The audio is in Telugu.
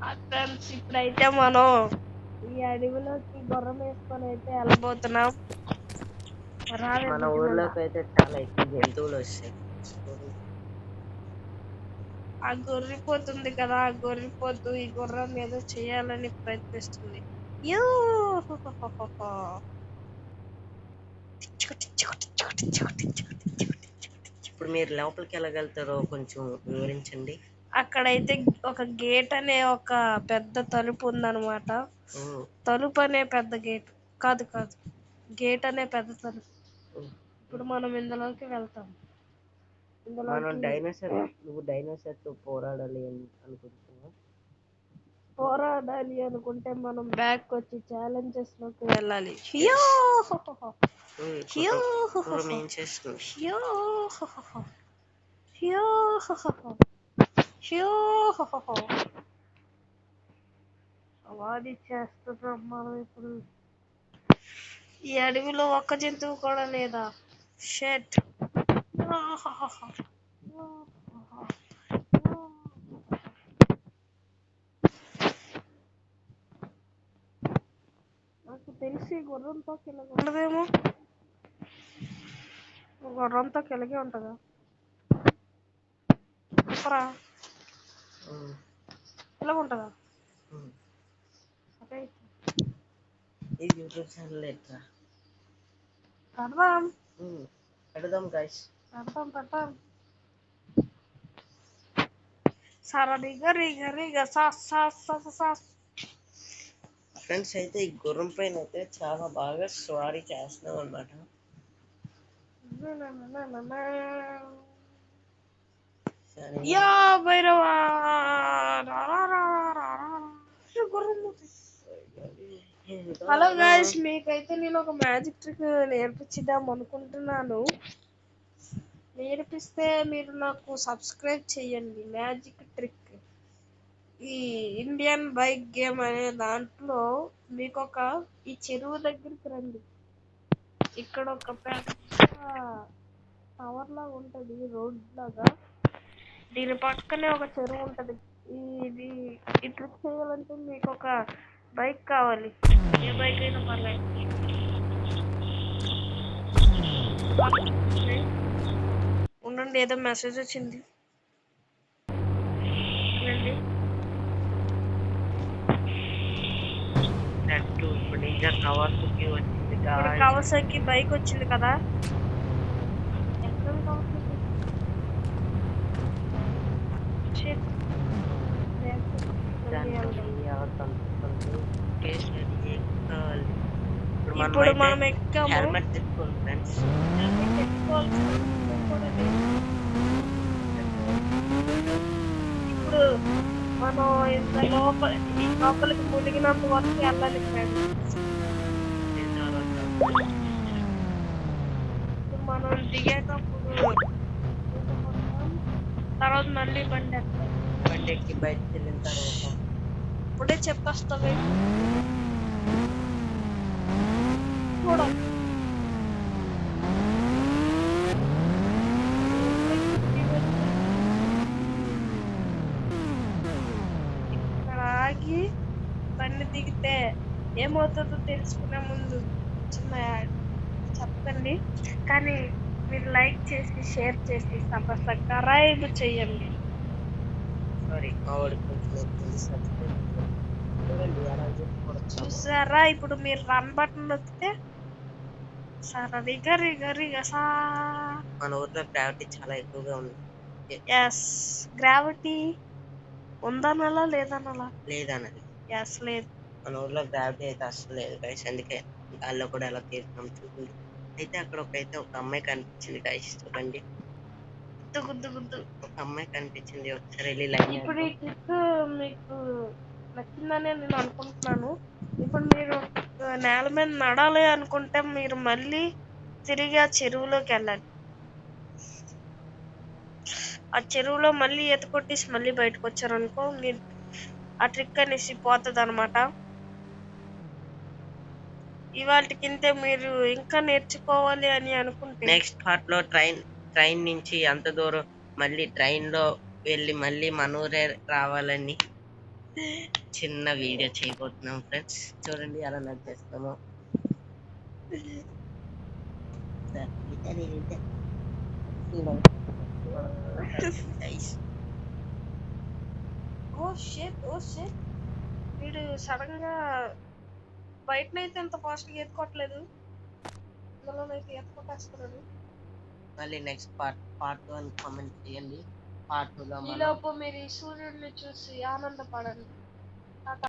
ఫ్రెండ్స్ ఇప్పుడైతే మనం ఈ అడవిలోకి గుర్రం వేసుకొని అయితే వెళ్ళబోతున్నాం. మన ఊర్లోకి అయితే చాలా ఎక్కువ జంతువులు వస్తాయి. ఆ గొర్రెపోతుంది కదా, ఆ గొర్రెపోతు ఈ గుర్రం ఏదో చేయాలని ప్రయత్నిస్తుంది. యూ ఇప్పుడు మీరు లోపలికి వెళ్ళగలుగుతారో కొంచెం వివరించండి. అక్కడైతే ఒక గేట్ అనే ఒక పెద్ద తలుపు ఉందన్నమాట. తలుపు అనే పెద్ద గేట్ కాదు, గేట్ అనే పెద్ద తలుపు. ఇప్పుడు మనం ఇందులోకి వెళ్తాం. మనం నువ్వు డైనోసార్ తో పోరాడాలి అనుకుంటున్నావు. పోరాడాలి అనుకుంటే మనం బ్యాక్ వచ్చి ఛాలెంజెస్ లోకి వెళ్ళాలి. అది చేస్తున్నాం మనం ఇప్పుడు. ఈ అడవిలో ఒక్క జంతువు కూడా లేదా? షెట్. నాకు తెలిసి గుర్రంతో కిలగి ఉండదేమో. గుర్రంతో కిలగే ఉంటుందా? ఇలా ఉంటుందా? ఇది యూట్యూబ్ ఛానల్ ఎట్లా పెడదాం గైస్. పెడతాం. ఫ్రెండ్స్ అయితే ఈ గుర్రం పైన అయితే చాలా బాగా స్వారీ చేస్తున్నాం అన్నమాట. భైరవా హలో గైస్, మీకైతే నేను ఒక మ్యాజిక్ ట్రిక్ నేర్పించిద్దాం అనుకుంటున్నాను. నేర్పిస్తే మీరు నాకు సబ్స్క్రైబ్ చేయండి. మ్యాజిక్ ట్రిక్ ఈ ఇండియన్ బైక్ గేమ్ అనే దాంట్లో మీకు ఈ చెరువు దగ్గరికి రండి. ఇక్కడ ఒక పెద్ద టవర్ లాగా ఉంటది, రోడ్ లాగా. దీని పక్కనే ఒక చెరువు ఉంటది. ఇది ఈ ట్రిక్ చేయాలంటే మీకు ఒక బైక్ కావాలి. ఏ బైక్ అయినా పర్లేదు. ఉండండి, ఏదో మెసేజ్ వచ్చింది. కవాసాకి బైక్ వచ్చింది కదా. ఇప్పుడు మనం ఎక్కాము. హెల్మెట్ తెచ్చుకోవాలి ఫ్రెండ్స్. ఇప్పుడు మనం ఇంత లోపలికి మునిగినంత వరకు వెళ్ళాలి ఫ్రెండ్స్. మనం దిగేటప్పుడు తర్వాత మళ్ళీ బండి ఎక్కి బయటకు వెళ్ళిన తర్వాత ఇప్పుడే చెప్పేస్తావే చూడాలి. ఇక్కడ ఆగి బండి దిగితే ఏమవుతుందో తెలుసుకునే ముందు చిన్న చెప్పండి. కానీ మీరు లైక్ చేసి షేర్ చేసి సబ్స్క్రైబ్ చేయండి. చూసారా, ఇప్పుడు మీరు రన్ బటన్ నొక్కితే మన ఊర్లో గ్రావిటీ చాలా ఎక్కువగా ఉంది. గ్రావిటీ ఉందనలా లేదనలా? లేదన్నది. లేదు. మన ఊర్లో గ్రావిటీ అయితే అసలు లేదు గైస్. అందుకే గాల్లో కూడా ఎలా తీరుతున్నాం చూడండి. అయితే అక్కడ ఒక అమ్మాయి కనిపించింది గైస్, చూడండి. గుద్దు ఒక అమ్మాయి కనిపించింది. ఒకసారి వెళ్ళి ఇప్పుడు ఈ ట్రిక్ మీకు నచ్చిందని నేను అనుకుంటున్నాను. ఇప్పుడు మీరు నేల మీద నడాలి అనుకుంటే మీరు మళ్ళీ తిరిగి ఆ చెరువులోకి వెళ్ళాలి. ఆ చెరువులో మళ్ళీ ఈత కొట్టేసి మళ్ళీ బయటకు వచ్చారనుకో, మీరు ఆ ట్రిక్ అనేసి పోతుంది అనమాట. ఇవాళకింతే. మీరు ఇంకా నేర్చుకోవాలి అని అనుకుంటే నెక్స్ట్ పార్ట్ లో ట్రైన్ నుంచి అంత దూరం మళ్ళీ ట్రైన్ లో వెళ్ళి మళ్ళీ మన ఊరే రావాలని చిన్న వీడియో చేయబోతున్నాం ఫ్రెండ్స్, చూడండి ఎలా నడిచేస్తున్నామో. ఓ షిట్ వీడు సడన్ గా బయటనైతే ఎంత ఫాస్ట్ గా ఎత్తుకోవట్లేదు, ఇందులోనైతే ఎత్తుకొట్టేస్తున్నాడు. మళ్ళీ నెక్స్ట్ పార్ట్ 1 కామెంట్ చేయండి. పార్ట్ 2 లో మనం ఈలోపు మీరు ఈ సూర్యుడిని చూసి ఆనందపడండి.